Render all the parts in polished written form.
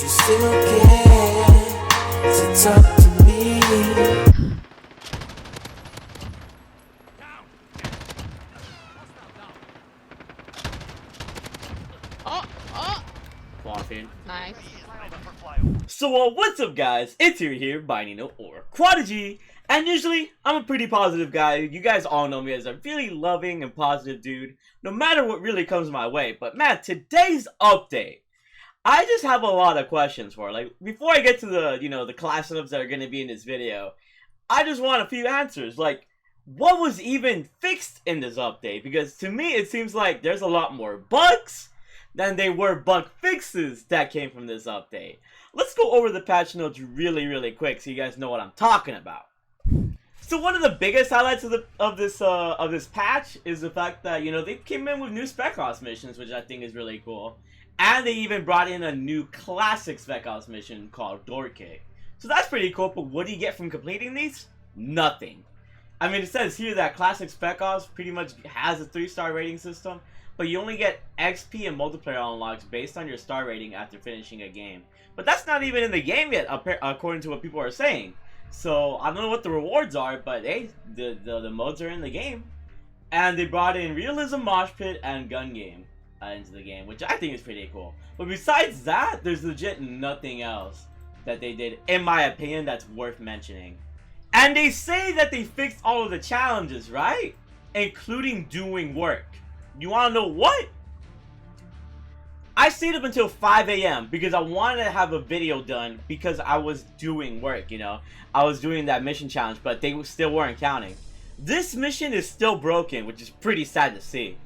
you still care to talk to me? Nice. So what's up guys, it's here, Bayanino or Quadigy, and usually I'm a pretty positive guy. You guys all know me as a really loving and positive dude, no matter what really comes my way. But man, today's update, I just have a lot of questions for. Like, before I get to the, the class setups that are going to be in this video, I just want a few answers. Like, what was even fixed in this update? Because to me, it seems like there's a lot more bugs than they were bug fixes that came from this update. Let's go over the patch notes really quick so you guys know what I'm talking about. So one of the biggest highlights of this patch is the fact that, they came in with new Spec Ops missions, which I think is really cool. And they even brought in a new classic Spec Ops mission called Door Kick. So that's pretty cool, but what do you get from completing these? Nothing. I mean, it says here that classic Spec Ops pretty much has a 3-star rating system, but you only get XP and multiplayer unlocks based on your star rating after finishing a game. But that's not even in the game yet, according to what people are saying. So, I don't know what the rewards are, but hey, the modes are in the game. And they brought in Realism Mosh Pit and Gun Game into the game, which I think is pretty cool. But besides that, there's legit nothing else that they did, in my opinion, that's worth mentioning. And they say that they fixed all of the challenges, right? Including doing work. You want to know what? I stayed up until 5 AM because I wanted to have a video done because I was doing work, I was doing that mission challenge, but they still weren't counting. This mission is still broken, which is pretty sad to see.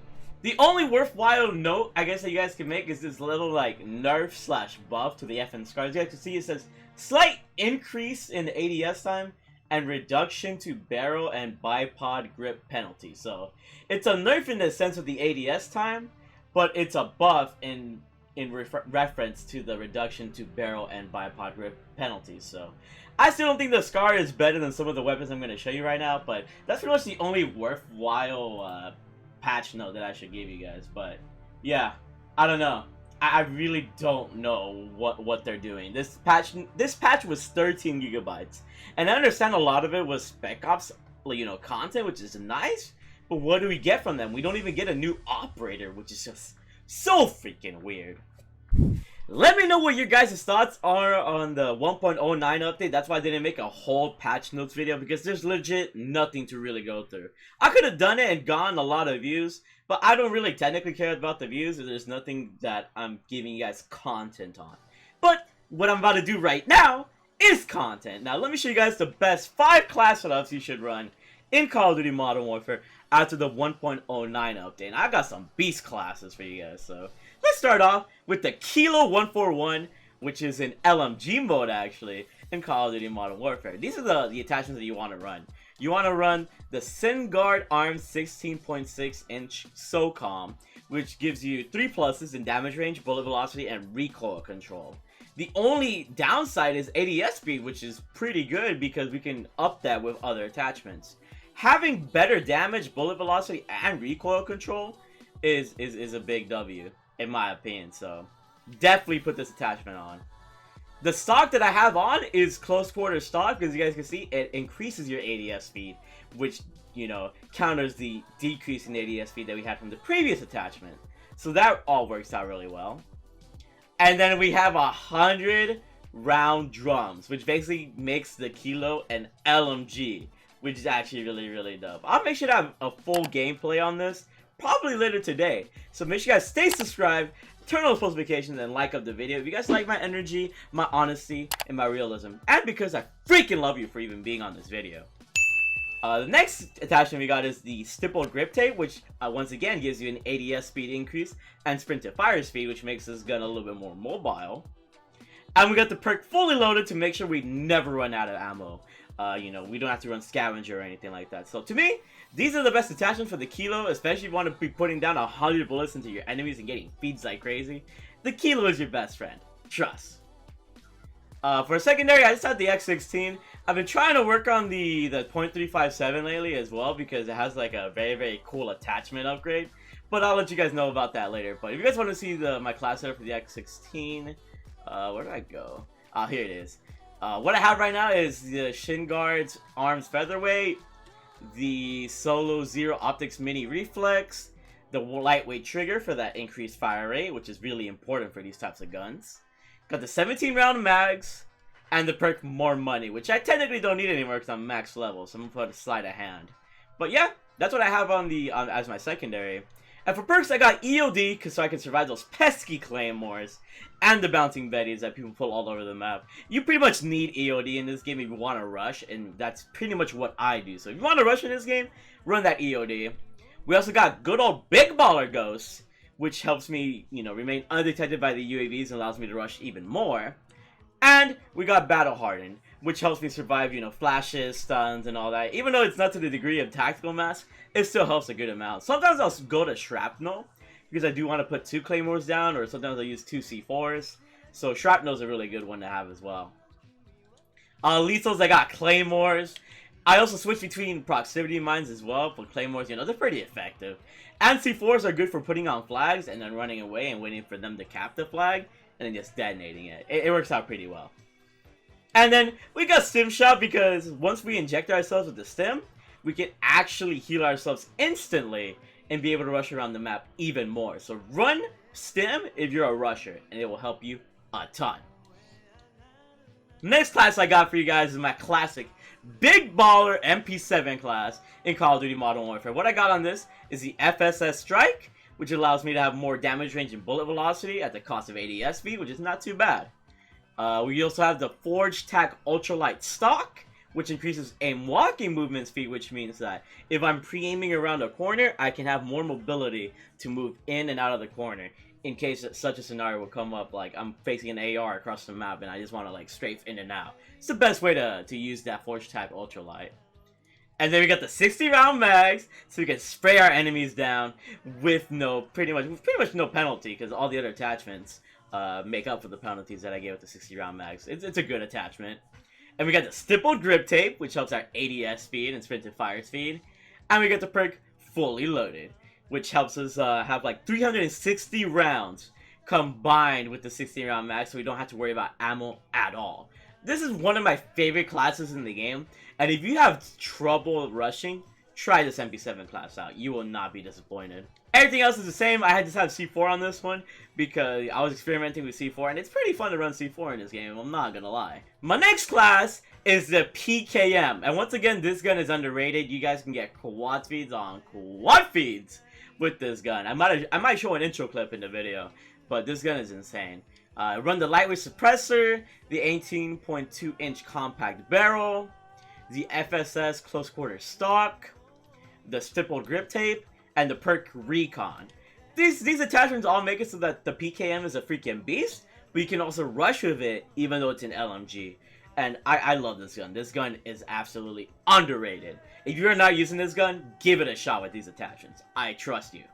The only worthwhile note, I guess, that you guys can make is this little, like, nerf / buff to the FN scars. You guys can see it says, slight increase in the ADS time and reduction to barrel and bipod grip penalty. So it's a nerf in the sense of the ADS time, but it's a buff in reference to the reduction to barrel and bipod grip penalties. So I still don't think the Scar is better than some of the weapons I'm going to show you right now, but that's pretty much the only worthwhile patch note that I should give you guys. But yeah, I don't know. I really don't know what they're doing. This patch was 13 gigabytes, and I understand a lot of it was Spec Ops, content, which is nice. But what do we get from them? We don't even get a new operator, which is just so freaking weird. Let me know what your guys' thoughts are on the 1.09 update. That's why I didn't make a whole patch notes video, because there's legit nothing to really go through. I could have done it and gotten a lot of views, but I don't really technically care about the views, and there's nothing that I'm giving you guys content on. But what I'm about to do right now is content. Now let me show you guys the best 5 class setups you should run in Call of Duty Modern Warfare after the 1.09 update. And I got some beast classes for you guys, so let's start off with the Kilo 141, which is in LMG mode actually in Call of Duty Modern Warfare. These are the attachments that you want to run. You want to run the SynGuard Arm 16.6 inch SOCOM, which gives you 3 pluses in damage range, bullet velocity, and recoil control. The only downside is ADS speed, which is pretty good because we can up that with other attachments. Having better damage, bullet velocity, and recoil control is a big W, in my opinion. So definitely put this attachment on. The stock that I have on is close quarter stock, because you guys can see it increases your ADS speed, which, counters the decrease in ADS speed that we had from the previous attachment. So that all works out really well. And then we have 100 round drums, which basically makes the Kilo an LMG, which is actually really dope. I'll make sure to have a full gameplay on this probably later today. So make sure you guys stay subscribed, turn on notifications, and like up the video if you guys like my energy, my honesty, and my realism. And because I freaking love you for even being on this video. The next attachment we got is the Stipple Griptape, which once again gives you an ADS speed increase and sprint to fire speed, which makes this gun a little bit more mobile. And we got the perk fully loaded to make sure we never run out of ammo. We don't have to run scavenger or anything like that. So to me, these are the best attachments for the Kilo, especially if you want to be putting down 100 bullets into your enemies and getting feeds like crazy. The Kilo is your best friend. Trust. For a secondary, I just had the X16. I've been trying to work on the .357 lately as well, because it has like a very cool attachment upgrade. But I'll let you guys know about that later. But if you guys want to see my class setup for the X16, Where did I go? Here it is. What I have right now is the Shin Guard's Arms Featherweight, the Solo Zero Optics Mini Reflex, the lightweight trigger for that increased fire rate, which is really important for these types of guns. Got the 17 round mags, and the perk More Money, which I technically don't need anymore because I'm max level, so I'm gonna put a sleight of hand. But yeah, that's what I have on the as my secondary. And for perks, I got EOD, so I can survive those pesky claymores, and the bouncing betties that people pull all over the map. You pretty much need EOD in this game if you want to rush, and that's pretty much what I do. So if you want to rush in this game, run that EOD. We also got good old Big Baller Ghost, which helps me, you know, remain undetected by the UAVs and allows me to rush even more. And we got Battle Hardened, which helps me survive, you know, flashes, stuns, and all that. Even though it's not to the degree of Tactical Mask, it still helps a good amount. Sometimes I'll go to Shrapnel, because I do want to put 2 Claymores down, or sometimes I use 2 C4s. So Shrapnel's a really good one to have as well. Lethals, I got Claymores. I also switch between Proximity Mines as well for Claymores. You know, they're pretty effective. And C4s are good for putting on flags and then running away and waiting for them to cap the flag and then just detonating it. It works out pretty well. And then we got Stim Shot, because once we inject ourselves with the Stim, we can actually heal ourselves instantly and be able to rush around the map even more. So run Stim if you're a rusher, and it will help you a ton. Next class I got for you guys is my classic Big Baller Mp7 class in Call of Duty Modern Warfare. What I got on this is the FSS Strike, which allows me to have more damage range and bullet velocity at the cost of 80 SV, which is not too bad. We also have the Forge Tac Ultralight Stock, which increases aim walking movement speed, which means that if I'm pre-aiming around a corner, I can have more mobility to move in and out of the corner, in case such a scenario will come up, like I'm facing an AR across the map and I just want to like strafe in and out. It's the best way to use that Forge Tac Ultralight. And then we got the 60 round mags, so we can spray our enemies down with pretty much no penalty, because all the other attachments make up for the penalties that I gave with the 60 round mags. It's a good attachment. And we got the Stipple Griptape, which helps our ADS speed and sprint to fire speed. And we got the perk Fully Loaded, which helps us have like 360 rounds combined with the 60 round mag, so we don't have to worry about ammo at all. This is one of my favorite classes in the game, and if you have trouble rushing, try this MP7 class out. You will not be disappointed. Everything else is the same. I just have C4 on this one because I was experimenting with C4, and it's pretty fun to run C4 in this game, I'm not gonna lie. My next class is the PKM, and once again, this gun is underrated. You guys can get quad feeds on quad feeds with this gun. I might show an intro clip in the video, but this gun is insane. Run the lightweight suppressor, the 18.2 inch compact barrel, the FSS close quarter stock, the Stipple Griptape, and the perk Recon. These attachments all make it so that the PKM is a freaking beast, but you can also rush with it even though it's an LMG. And I love this gun. This gun is absolutely underrated. If you're not using this gun, give it a shot with these attachments. I trust you.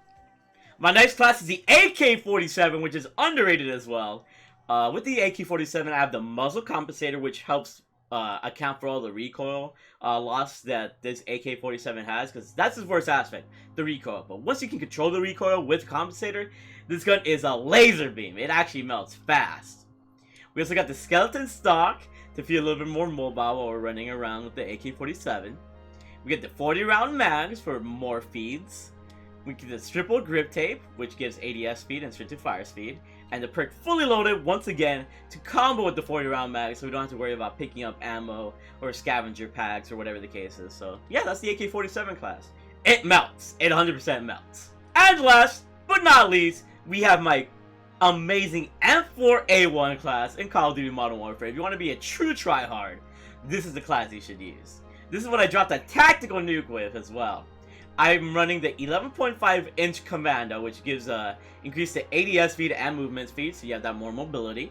My next class is the AK-47, which is underrated as well. With the AK-47, I have the muzzle compensator, which helps account for all the recoil loss that this AK-47 has, because that's his worst aspect, the recoil. But once you can control the recoil with compensator, this gun is a laser beam. It actually melts fast. We also got the skeleton stock to feel a little bit more mobile while we're running around with the AK-47. We get the 40 round mags for more feeds. We get the Stipple Griptape, which gives ADS speed and sprint to fire speed, and the perk Fully Loaded once again to combo with the 40 round mag, so we don't have to worry about picking up ammo or scavenger packs or whatever the case is. So yeah, that's the AK-47 class. It melts. It 100% melts. And last but not least, we have my amazing M4A1 class in Call of Duty Modern Warfare. If you want to be a true tryhard, this is the class you should use. This is what I dropped a tactical nuke with as well. I'm running the 11.5 inch Commando, which gives increase to ADS speed and movement speed, so you have that more mobility.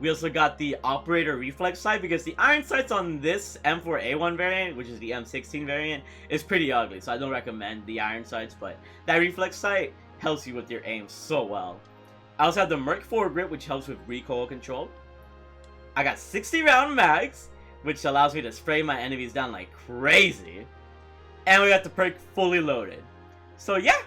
We also got the Operator Reflex sight, because the iron sights on this M4A1 variant, which is the M16 variant, is pretty ugly, so I don't recommend the iron sights, but that reflex sight helps you with your aim so well. I also have the Merc 4 grip, which helps with recoil control. I got 60 round mags, which allows me to spray my enemies down like crazy. And we got the perk Fully Loaded. So yeah,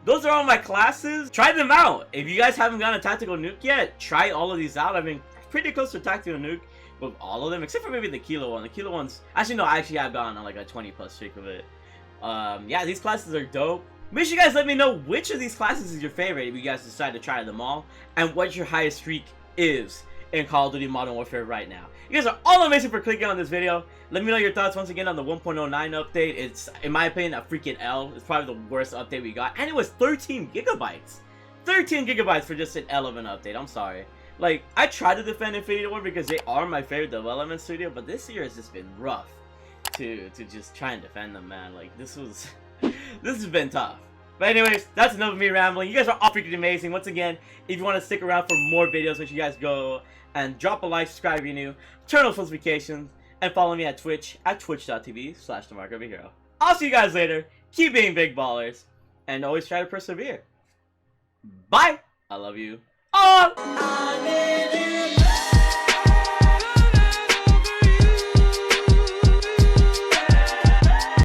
those are all my classes. Try them out. If you guys haven't gotten a tactical nuke yet, try all of these out. I've been pretty close to tactical nuke with all of them, except for maybe the kilo one. The kilo one's actually no, I actually have gone on like a 20+ streak of it. Yeah, these classes are dope. Make sure you guys let me know which of these classes is your favorite if you guys decide to try them all, and what your highest streak is in Call of Duty Modern Warfare right now. You guys are all amazing for clicking on this video. Let me know your thoughts once again on the 1.09 update. It's, in my opinion, a freaking L. It's probably the worst update we got, and it was 13 gigabytes. 13 gigabytes for just an L of an update. I'm sorry. Like, I try to defend Infinity Ward because they are my favorite development studio, but this year has just been rough to just try and defend them, man. Like, this has been tough. But anyways, that's enough of me rambling. You guys are all freaking amazing. Once again, if you want to stick around for more videos, make sure you guys go and drop a like, subscribe if you're new, turn on notifications, and follow me at Twitch at twitch.tv/TheMarkOfAHero. I'll see you guys later. Keep being big ballers, and always try to persevere. Bye. I love you all.